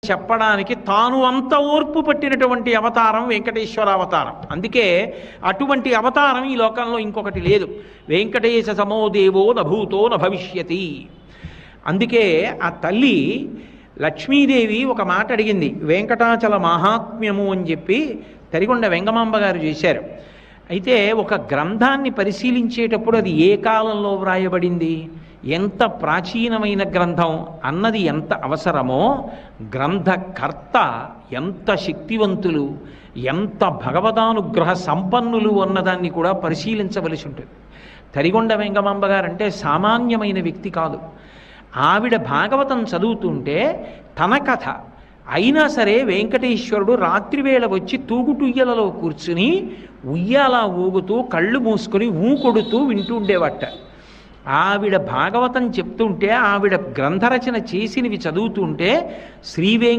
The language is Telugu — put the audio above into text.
చెప్పడానికి తాను అంత ఓర్పు పట్టినటువంటి అవతారం వెంకటేశ్వర అవతారం. అందుకే అటువంటి అవతారం ఈ లోకంలో ఇంకొకటి లేదు. వెంకటేశ సమో దేవో నభూతో నభవిష్యతి. అందుకే ఆ తల్లి లక్ష్మీదేవి ఒక మాట అడిగింది. వెంకటాచల మహాత్మ్యము అని చెప్పి తరిగొండ వెంగమాంబ గారు చేశారు. అయితే ఒక గ్రంథాన్ని పరిశీలించేటప్పుడు అది ఏ కాలంలో వ్రాయబడింది, ఎంత ప్రాచీనమైన గ్రంథం అన్నది ఎంత అవసరమో, గ్రంథకర్త ఎంత శక్తివంతులు, ఎంత భగవదానుగ్రహ సంపన్నులు అన్నదాన్ని కూడా పరిశీలించవలసి ఉంటుంది. తరిగొండ వెంగమాంబ గారంటే సామాన్యమైన వ్యక్తి కాదు. ఆవిడ భాగవతం చదువుతుంటే తన కథ అయినా సరే వెంకటేశ్వరుడు రాత్రివేళ వచ్చి తూగుటుయ్యలలో కూర్చుని ఉయ్యాల ఊగుతూ కళ్ళు మూసుకొని కొడుతూ వింటూ ఉండేవట. ఆవిడ భాగవతం చెప్తుంటే, ఆవిడ గ్రంథరచన చేసినవి చదువుతుంటే శ్రీవే